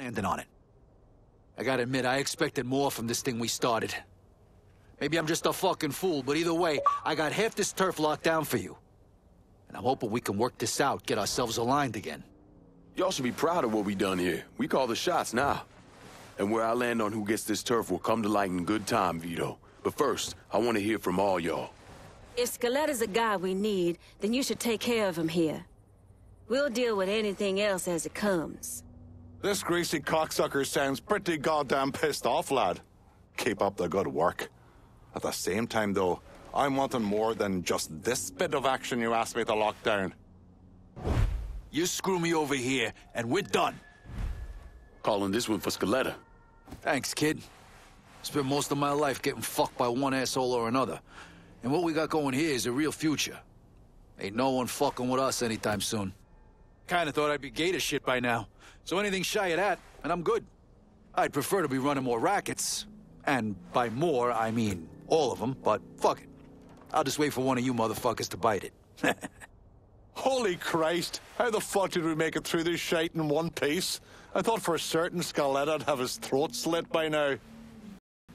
standing on it. I gotta admit, I expected more from this thing we started. Maybe I'm just a fucking fool, but either way, I got half this turf locked down for you. And I'm hoping we can work this out, get ourselves aligned again. Y'all should be proud of what we done here. We call the shots now. And where I land on who gets this turf will come to light in good time, Vito. But first, I want to hear from all y'all. If Skeletter's a guy we need, then you should take care of him here. We'll deal with anything else as it comes. This greasy cocksucker sounds pretty goddamn pissed off, lad. Keep up the good work. At the same time, though, I'm wanting more than just this bit of action you asked me to lock down. You screw me over here, and we're done. Calling this one for Scaletta. Thanks, kid. Spent most of my life getting fucked by one asshole or another. And what we got going here is a real future. Ain't no one fucking with us anytime soon. Kinda thought I'd be gator shit by now. So anything shy of that, and I'm good. I'd prefer to be running more rackets. And by more, I mean all of them, but fuck it. I'll just wait for one of you motherfuckers to bite it. Holy Christ! How the fuck did we make it through this shite in one piece? I thought for certain Scaleta'd have his throat slit by now.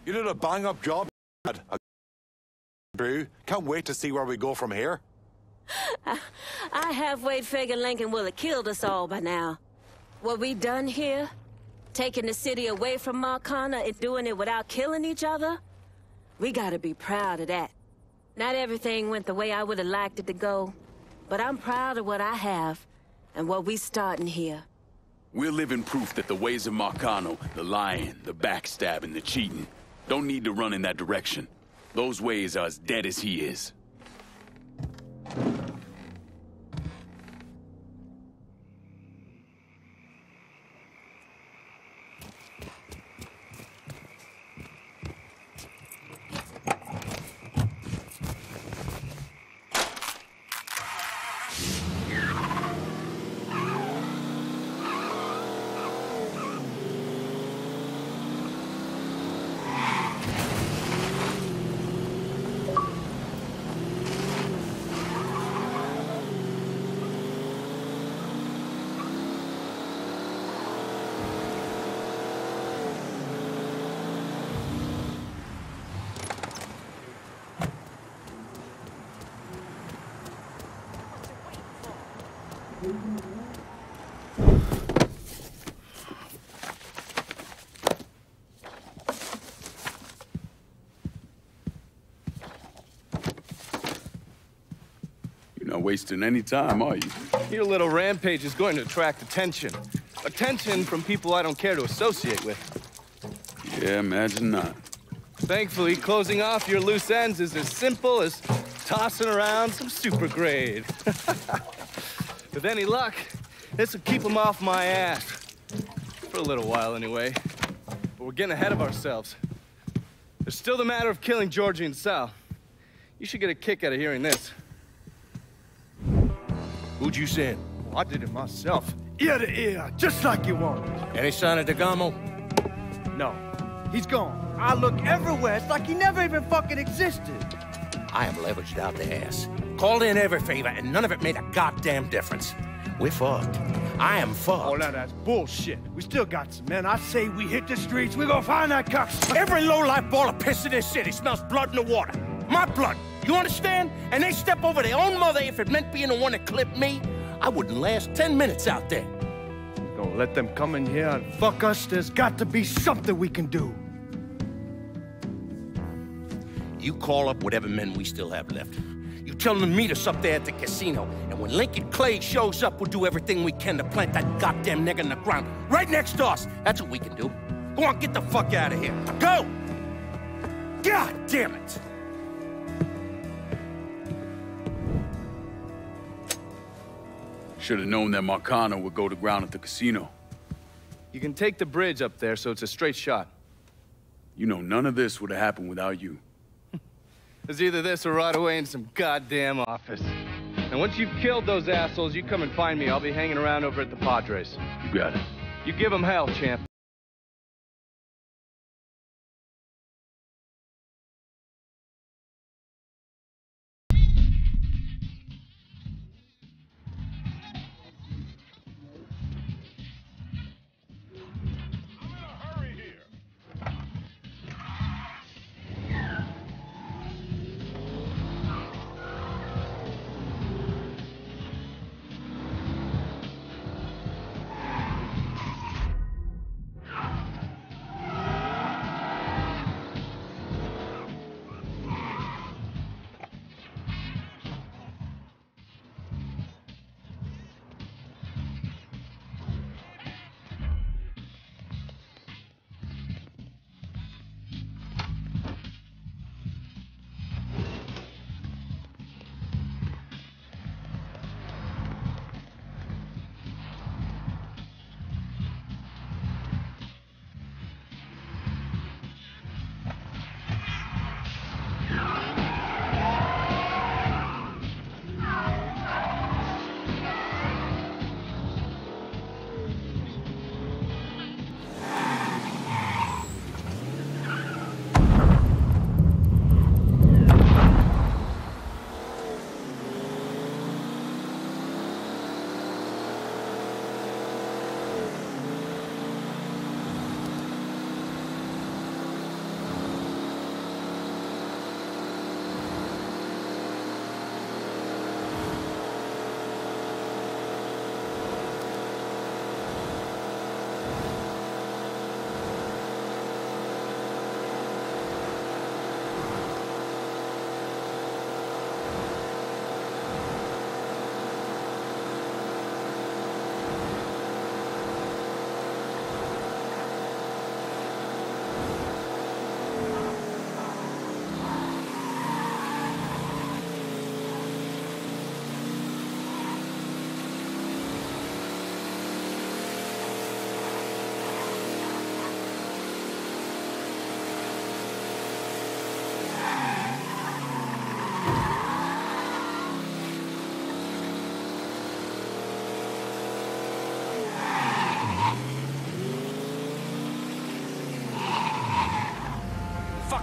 You did a bang-up job, lad. Brew, can't wait to see where we go from here. I halfway figured Lincoln will have killed us all by now. What we done here, taking the city away from Marcano and doing it without killing each other, we gotta be proud of that. Not everything went the way I would have liked it to go, but I'm proud of what I have and what we starting here. We're living proof that the ways of Marcano, the lying, the backstabbing, the cheating, don't need to run in that direction. Those ways are as dead as he is. You're not wasting any time, are you? Your little rampage is going to attract attention. Attention from people I don't care to associate with. Yeah, imagine not. Thankfully, closing off your loose ends is as simple as tossing around some super grade. With any luck, this will keep them off my ass. For a little while, anyway. But we're getting ahead of ourselves. There's still the matter of killing Giorgi and Sal. You should get a kick out of hearing this. Who'd you send? Oh, I did it myself. Ear to ear, just like you wanted. Any sign of Degamo? No, he's gone. I look everywhere. It's like he never even fucking existed. I am leveraged out the ass. Called in every favor, and none of it made a goddamn difference. We're fucked. I am fucked. Oh, now that's bullshit. We still got some men. I say we hit the streets. We gonna find that cocksucker. Every low-life ball of piss in this city smells blood in the water. My blood. You understand? And they step over their own mother if it meant being the one that clipped me. I wouldn't last 10 minutes out there. Don't let them come in here and fuck us. There's got to be something we can do. You call up whatever men we still have left. You tell them to meet us up there at the casino. And when Lincoln Clay shows up, we'll do everything we can to plant that goddamn nigga in the ground. Right next to us. That's what we can do. Go on, get the fuck out of here. Go! God damn it! Should have known that Marcano would go to ground at the casino. You can take the bridge up there, so it's a straight shot. You know, none of this would have happened without you. It's either this or right away in some goddamn office. And once you've killed those assholes, you come and find me. I'll be hanging around over at the Padres. You got it. You give them hell, champ.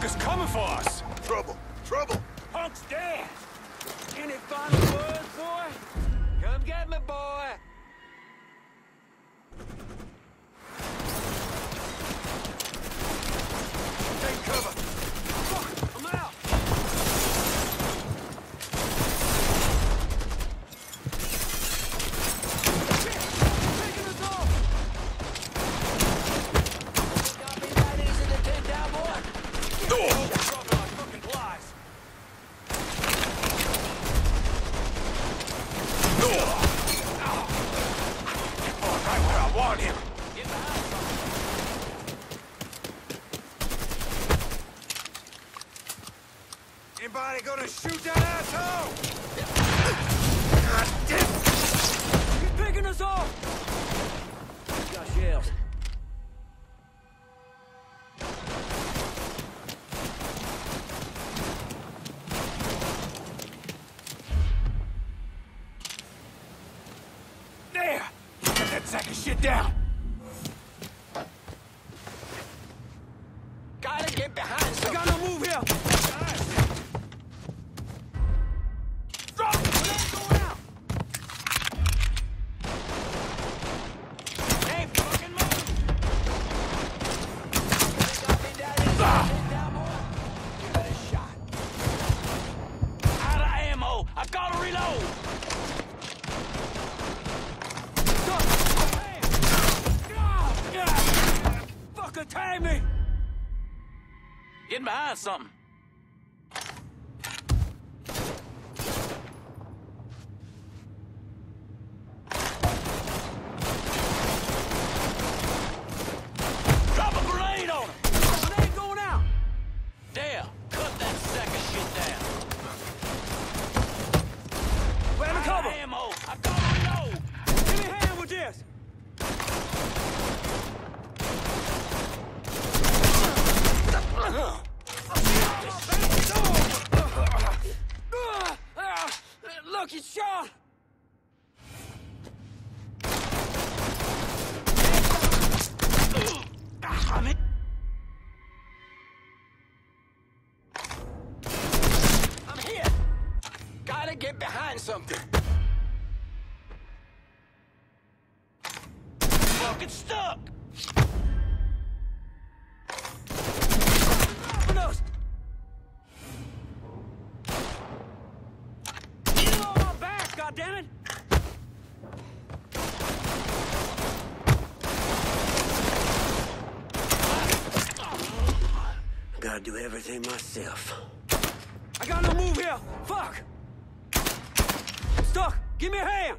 Motherfuckers coming for us! Trouble! Trouble! Punk's dead! Any final words, boy? Come get me, boy! Take cover! Fuck! I'm out! Taking us off! Got me that easy to take down, boy! Dropping like fucking flies! Right where I want him! Get behind something! Anybody gonna shoot that asshole? God damn! He's picking us off! We got shells. There! Get that sack of shit down! Gotta get behind something! I got no move here! Drop! Grenade going out! Ain't fucking move! They got me down here. Sit down, boy. Give it a shot. Out of ammo! I gotta reload! Fucker, tag me! Getting behind something. Drop a grenade on him! Grenade going out! There, cut that sack of shit down. Grab the cover! Ammo! I gotta reload! Give me a hand with this! Look, he's shot! I'm in. I'm here! Gotta get behind something! Fucking stuck! Us. Get on my back, goddammit! Gotta do everything myself. I got no move here! Fuck! I'm stuck! Give me a hand!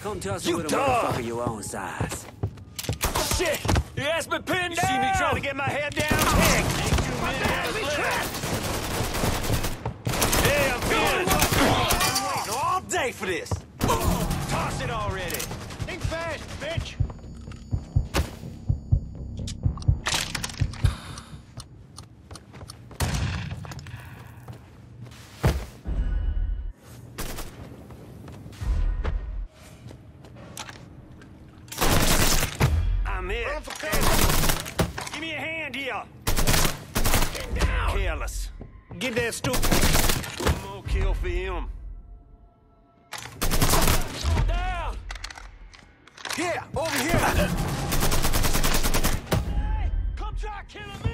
Come to us with a motherfucker your own size. Shit! You asked me pinned down! You see me trying to get my head down? Heck! Ain't 2 minutes left! Yeah, I'm feeling it! Waiting all day for this! Toss it already! Think fast, bitch! Give me a hand here. Get down. Careless. Get that stupid. One more kill for him. Down. Here, over here. Hey, come try killing me.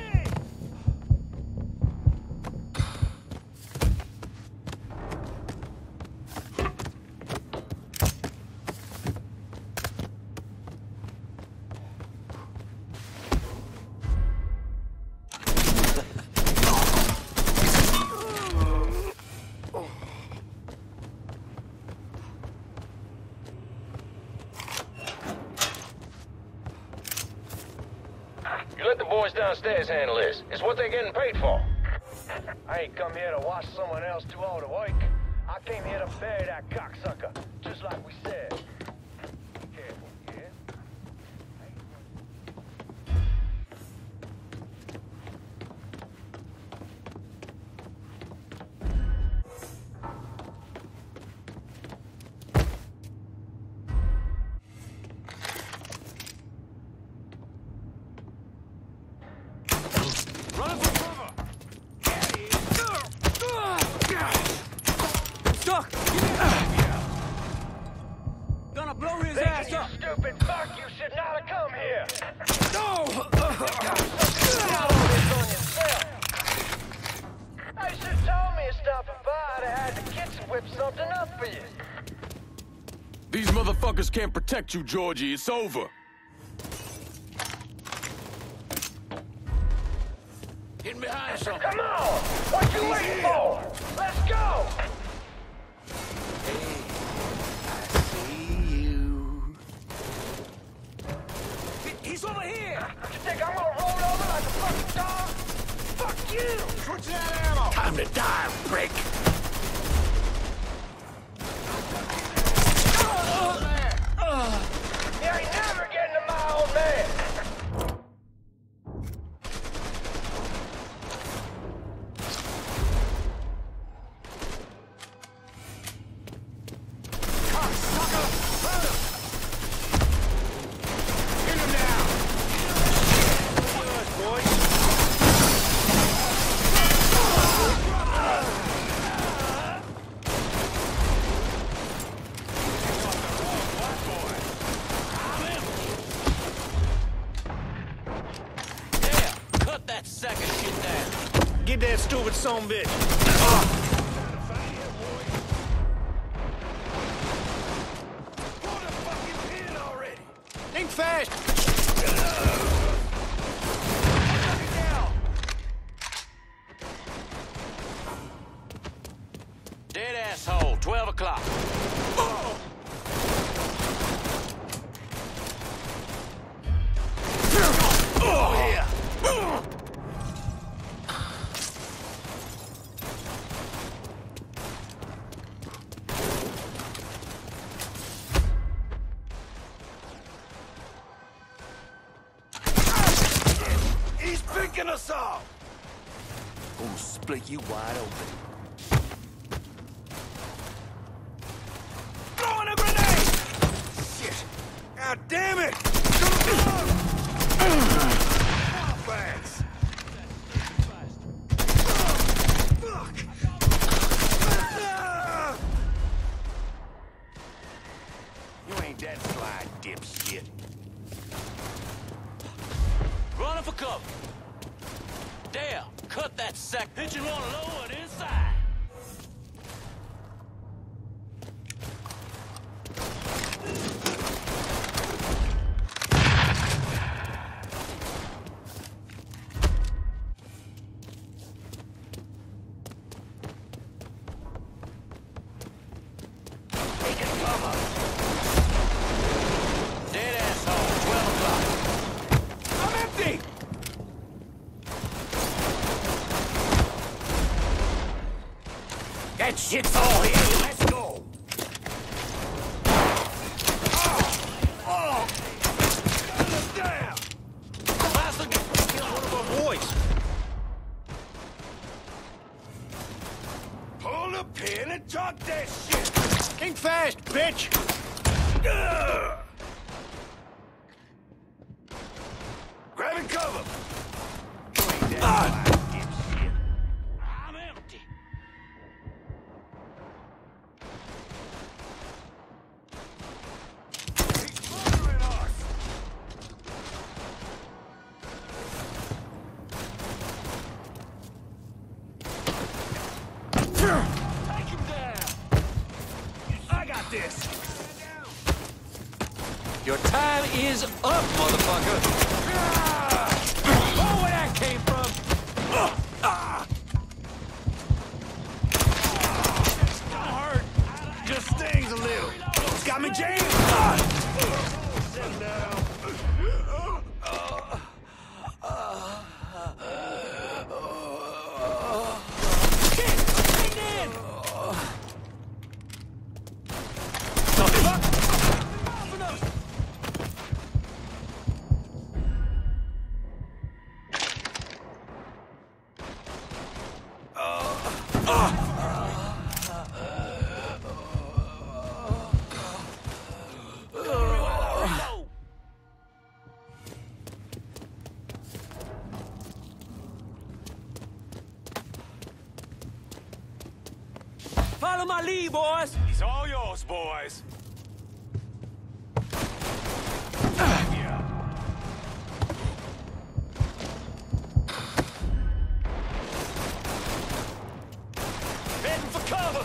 You let the boys downstairs handle this. It's what they're getting paid for. I ain't come here to watch someone else do all the work. I came here to bury that cocksucker, just like we said. Careful, yeah? Run for cover! Stuck! Gonna blow his ass up! You stupid fuck, you should not have come here! No! You should have told me to stop by. I had the kids whip something up for you. These motherfuckers can't protect you, Georgie. It's over. Getting behind something. Come on! What you waiting for? Let's go! He's over here! You think I'm gonna roll over like a fucking dog? Fuck you! Switch that ammo! Time to die, prick! You ain't never getting to my old man! Get that stupid son of a bitch. Pull the fucking pin already. Think fast. Dead asshole, 12 o'clock. Oh, here. He's picking us off. Gonna split you wide open. Throwing a grenade! Shit! God damn it! Thanks. Fuck! You ain't that sly, dipshit. Running for cover. Dale, cut that sack. Pitching one low and inside. Taking cover. Dead asshole, 12 o'clock. I'm empty! That shit's all here. Let's go. Damn! Faster, kill one of our boys. Pull the pin and talk that shit. Think fast, bitch! Grabbing cover. Ah! I'm empty. He's murdering us! Take him down! I got this! Your time is up, motherfucker! Oh, where that came from! Don't hurt! Just stings a little! It's got me jammed! Sit down! Follow my lead, boys! He's all yours, boys. Heading for cover!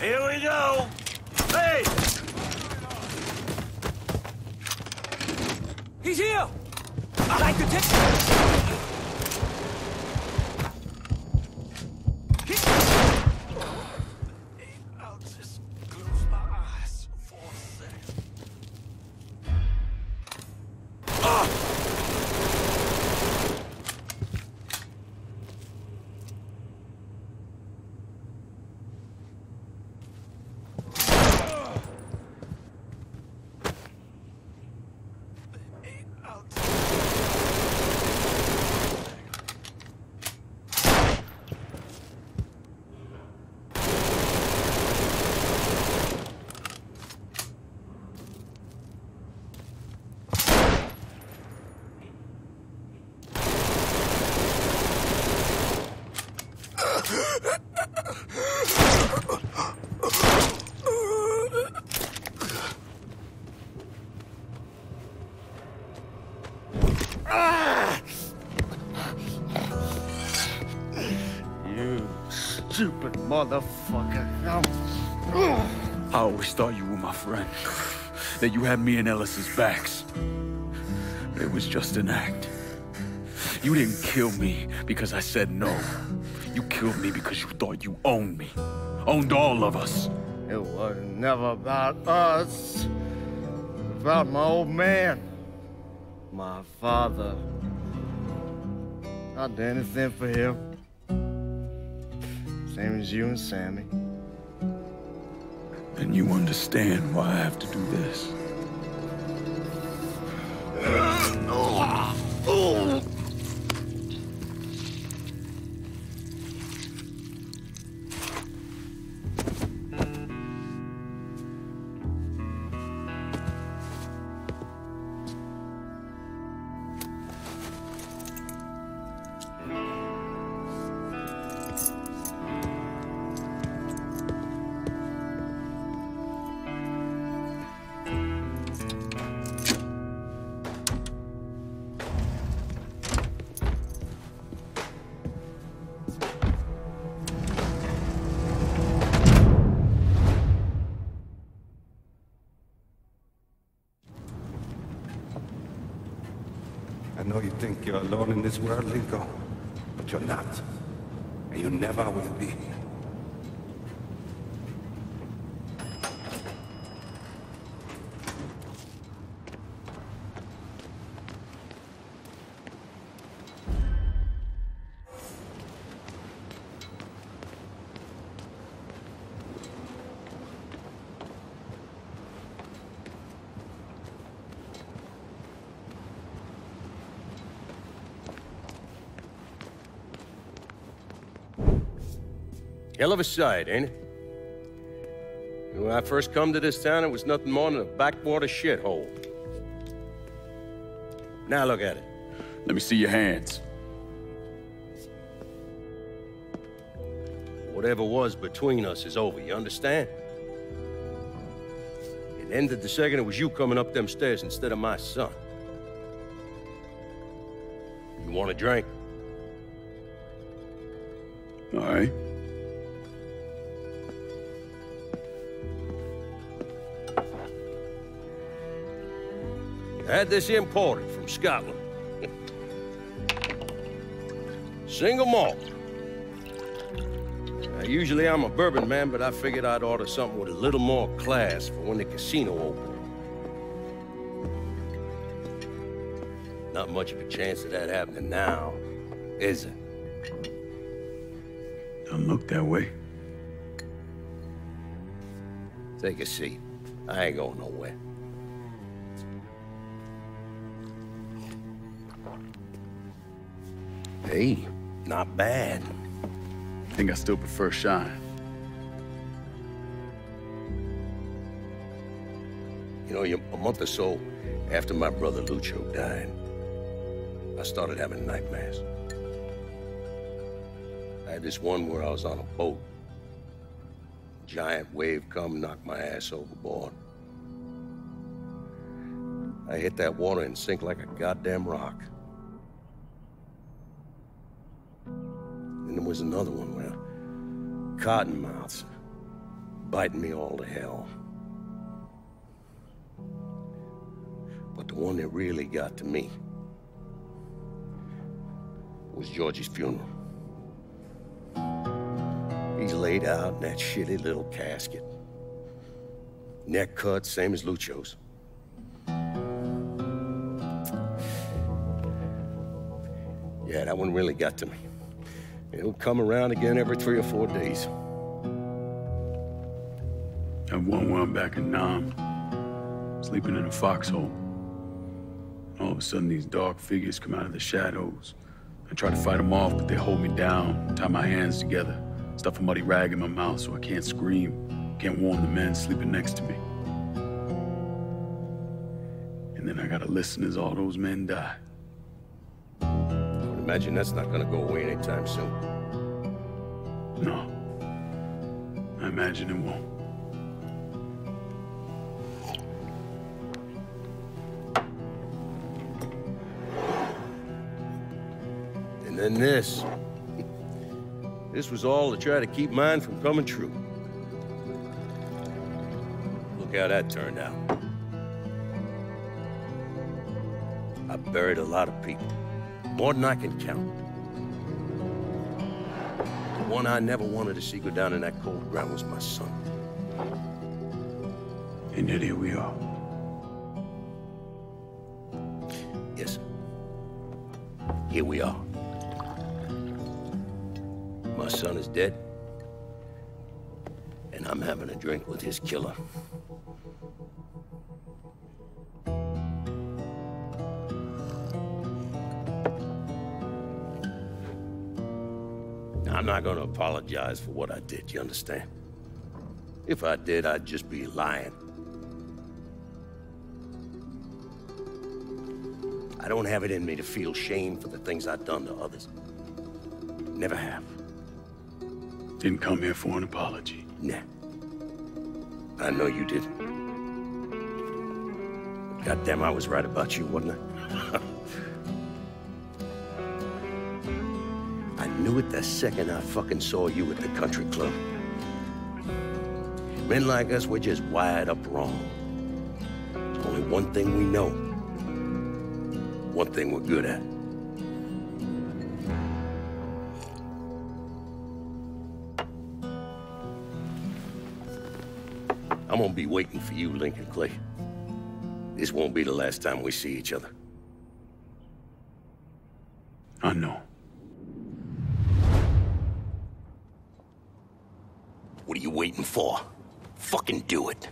Here we go. Hey! He's here! I like to take... I'll just close my eyes for a second. You stupid motherfucker. I always thought you were my friend. That you had me and Ellis's backs. But it was just an act. You didn't kill me because I said no. You killed me because you thought you owned me. Owned all of us. It was never about us. It was about my old man. My father. I'd do anything for him. Same as you and Sammy. And you understand why I have to do this. I know you think you're alone in this world, Linko, but you're not. And you never will be. Hell of a sight, ain't it? When I first come to this town, it was nothing more than a backwater shithole. Now look at it. Let me see your hands. Whatever was between us is over, you understand? It ended the second it was you coming up them stairs instead of my son. You want a drink? All right. I had this imported from Scotland. Single malt. Now, usually I'm a bourbon man, but I figured I'd order something with a little more class for when the casino opened. Not much of a chance of that happening now, is it? Don't look that way. Take a seat. I ain't going nowhere. Hey, not bad. I think I still prefer Shine. You know, a month or so after my brother Lucho died, I started having nightmares. I had this one where I was on a boat. Giant wave come, knocked my ass overboard. I hit that water and sink like a goddamn rock. And there was another one where cottonmouths biting me all to hell. But the one that really got to me was Georgie's funeral. He's laid out in that shitty little casket. Neck cut, same as Lucho's. Yeah, that one really got to me. It'll come around again every 3 or 4 days. And one where I'm back in Nam, sleeping in a foxhole. All of a sudden, these dark figures come out of the shadows. I try to fight them off, but they hold me down, tie my hands together, stuff a muddy rag in my mouth so I can't scream, can't warn the men sleeping next to me. And then I gotta listen as all those men die. I would imagine that's not gonna go away anytime soon. No. I imagine it won't. And then this. This was all to try to keep mine from coming true. Look how that turned out. I buried a lot of people. More than I can count. The one I never wanted to see go down in that cold ground was my son. And yet here we are. Yes. Here we are. My son is dead, and I'm having a drink with his killer. Now, I'm not gonna apologize for what I did, you understand? If I did, I'd just be lying. I don't have it in me to feel shame for the things I've done to others. Never have. Didn't come here for an apology. Nah. I know you didn't. But goddamn, I was right about you, wasn't I? I knew it the second I fucking saw you at the country club. Men like us, we're just wired up wrong. There's only one thing we know. One thing we're good at. I'm gonna be waiting for you, Lincoln Clay. This won't be the last time we see each other. I know. What are you waiting for? Fucking do it.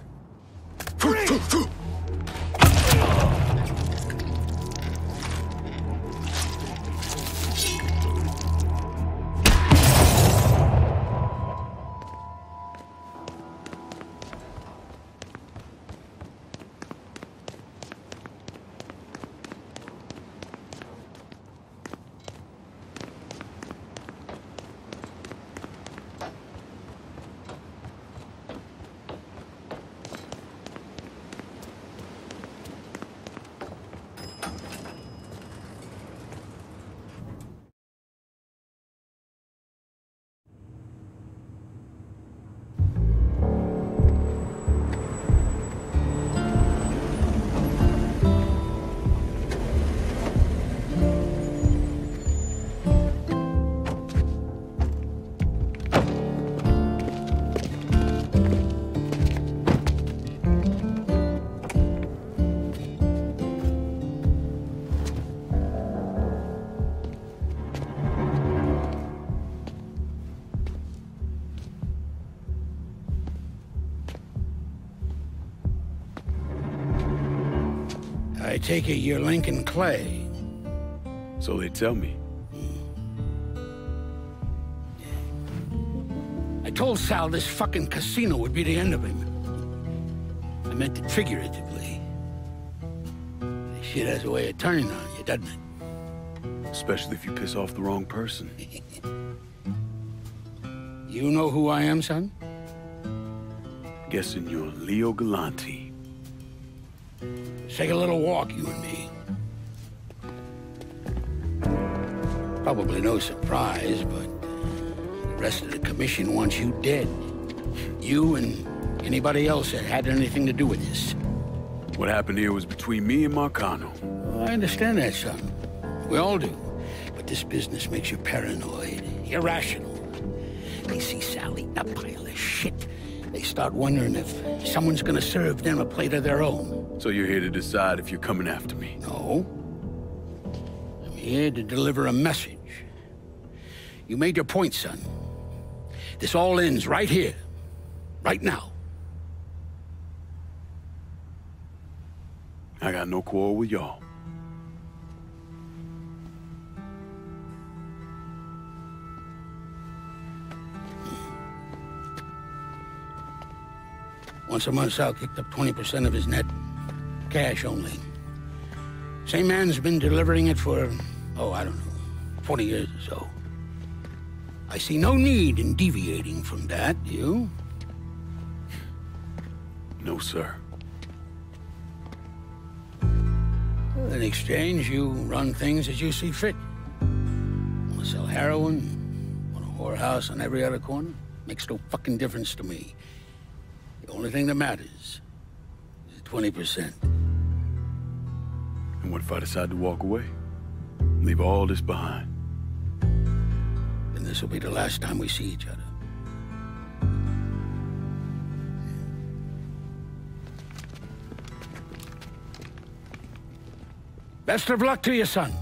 I take it you're Lincoln Clay. So they tell me. I told Sal this fucking casino would be the end of him. I meant it figuratively. This shit has a way of turning on you, doesn't it? Especially if you piss off the wrong person. You know who I am, son? Guessing you're Leo Galante. Let's take a little walk, you and me. Probably no surprise, but the rest of the commission wants you dead. You and anybody else that had anything to do with this. What happened here was between me and Marcano. Well, I understand that, son. We all do. But this business makes you paranoid, irrational. They see Sally, a pile of shit. They start wondering if someone's gonna serve them a plate of their own. So you're here to decide if you're coming after me? No. I'm here to deliver a message. You made your point, son. This all ends right here. Right now. I got no quarrel with y'all. Once a month, Sal kicked up 20% of his net. Cash only. Same man's been delivering it for, oh, I don't know, 20 years or so. I see no need in deviating from that, you? No, sir. Well, in exchange, you run things as you see fit. Want to sell heroin? Want a whorehouse on every other corner? Makes no fucking difference to me. The only thing that matters is 20%. And what if I decide to walk away? Leave all this behind? Then this will be the last time we see each other. Best of luck to you, son.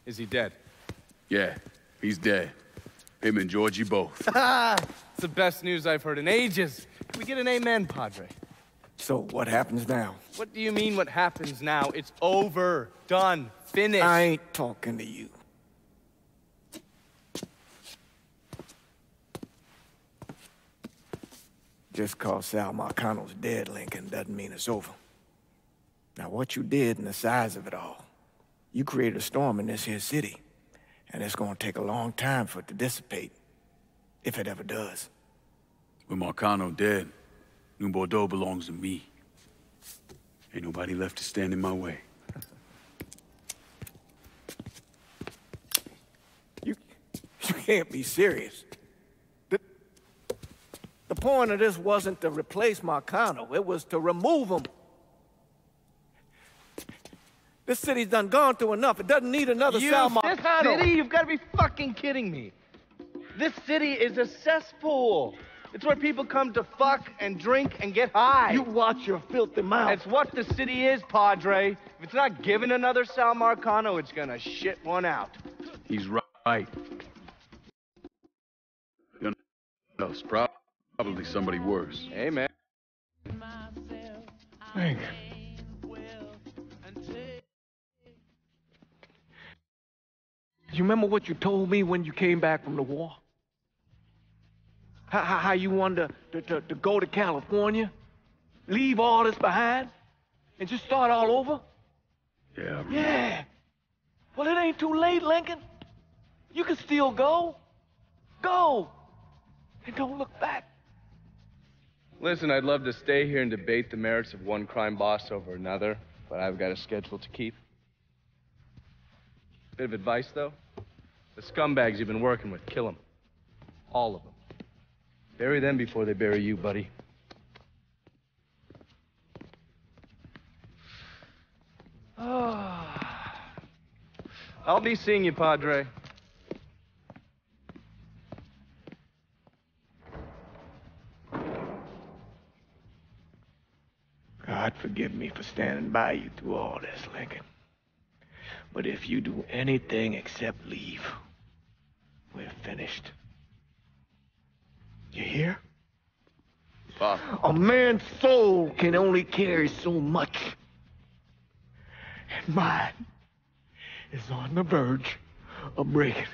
Is he dead? Yeah, he's dead. Him and GIORGI both. It's the best news I've heard in ages. Can we get an amen, Padre? So, what happens now? What do you mean, what happens now? It's over. Done. Finished. I ain't talking to you. Just cause Sal Marcano's dead, Lincoln, doesn't mean it's over. Now, what you did and the size of it all, you created a storm in this here city, and it's gonna take a long time for it to dissipate, if it ever does. With Marcano dead, New Bordeaux belongs to me. Ain't nobody left to stand in my way. You can't be serious. The point of this wasn't to replace Marcano, it was to remove him. This city's done gone through enough. It doesn't need another Sal Marcano. This city? You've got to be fucking kidding me. This city is a cesspool. It's where people come to fuck and drink and get high. You watch your filthy mouth. It's what the city is, Padre. If it's not giving another Sal Marcano, it's gonna shit one out. He's right. Else, probably somebody worse. Hey, man. Hank. You remember what you told me when you came back from the war? How you wanted to go to California, leave all this behind, and just start all over? Yeah. Yeah. Well, it ain't too late, Lincoln. You can still go. Go. And don't look back. Listen, I'd love to stay here and debate the merits of one crime boss over another, but I've got a schedule to keep. Bit of advice, though. The scumbags you've been working with, kill them. All of them. Bury them before they bury you, buddy. I'll be seeing you, Padre. God forgive me for standing by you through all this, Lincoln. But if you do anything except leave, we're finished. You hear? Pop. A man's soul can only carry so much. And mine is on the verge of breaking.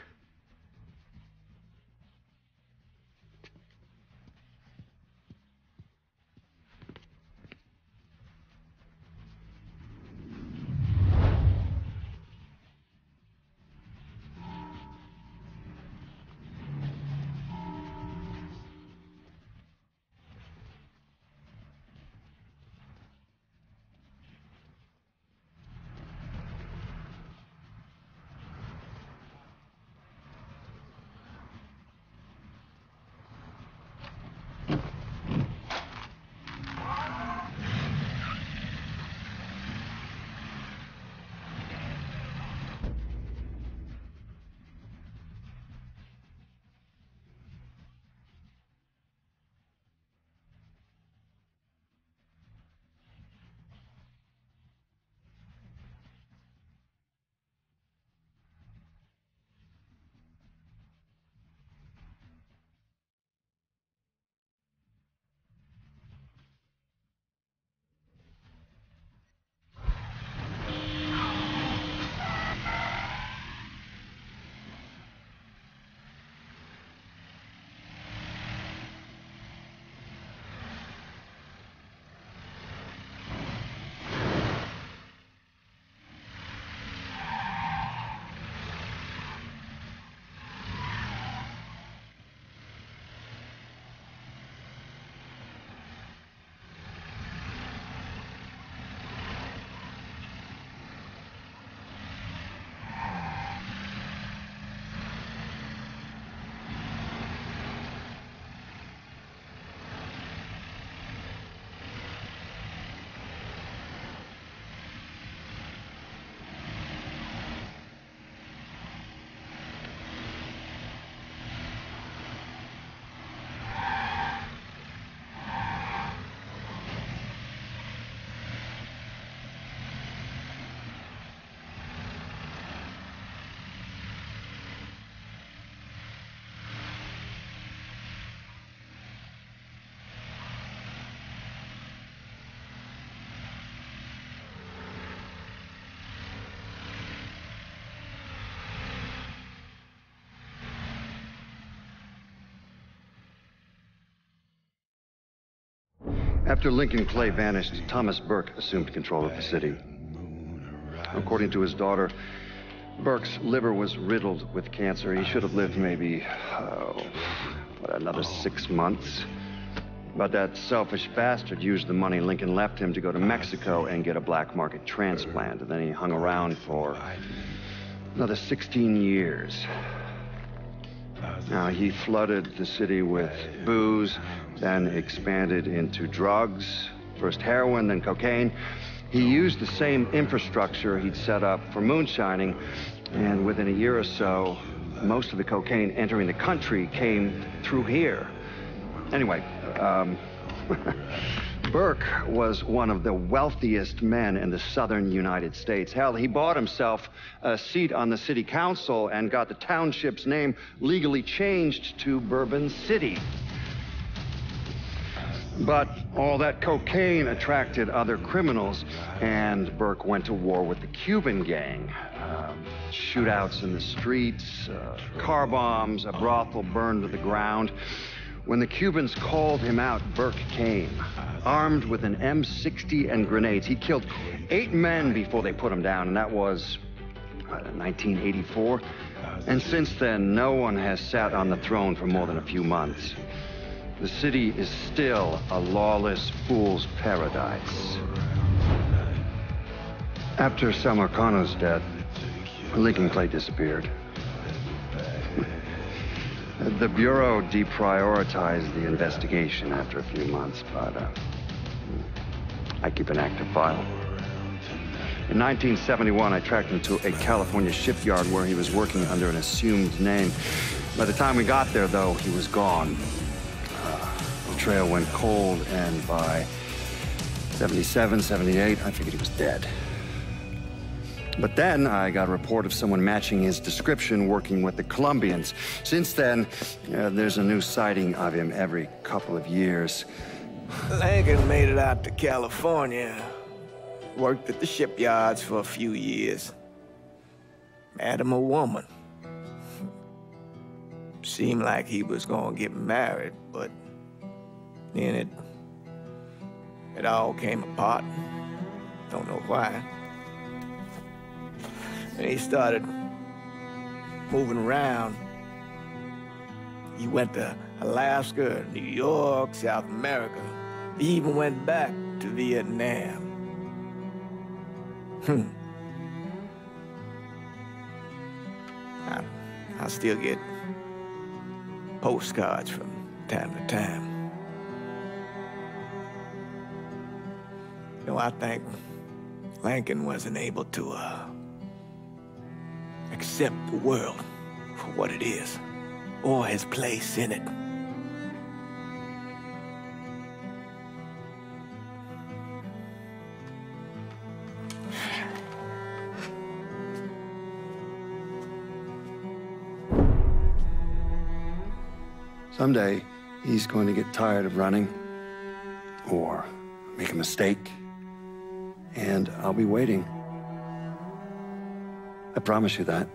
After Lincoln Clay vanished, Thomas Burke assumed control of the city. According to his daughter, Burke's liver was riddled with cancer. He should have lived maybe, another 6 months. But that selfish bastard used the money Lincoln left him to go to Mexico and get a black market transplant. And then he hung around for another 16 years. Now, he flooded the city with booze, then expanded into drugs, first heroin, then cocaine. He used the same infrastructure he'd set up for moonshining, and within a year or so, most of the cocaine entering the country came through here. Anyway, Burke was one of the wealthiest men in the southern United States. Hell, he bought himself a seat on the city council and got the township's name legally changed to Bourbon City. But all that cocaine attracted other criminals, and Burke went to war with the Cuban gang. Shootouts in the streets, car bombs, a brothel burned to the ground. When the Cubans called him out, Burke came, armed with an M60 and grenades. He killed 8 men before they put him down, and that was 1984. And since then, no one has sat on the throne for more than a few months. The city is still a lawless fool's paradise. After Marcano's death, Lincoln Clay disappeared. The Bureau deprioritized the investigation after a few months, but I keep an active file. In 1971, I tracked him to a California shipyard where he was working under an assumed name. By the time we got there, though, he was gone. The trail went cold, and by 77, 78, I figured he was dead. But then I got a report of someone matching his description working with the Colombians. Since then, there's a new sighting of him every couple of years. Lincoln made it out to California. Worked at the shipyards for a few years. Met him a woman. Seemed like he was gonna get married, but then it all came apart. Don't know why. And he started moving around. He went to Alaska, New York, South America. He even went back to Vietnam. I still get postcards from time to time. You know, I think Lincoln wasn't able to, accept the world for what it is, or his place in it. Someday, he's going to get tired of running, or make a mistake, and I'll be waiting. I promise you that.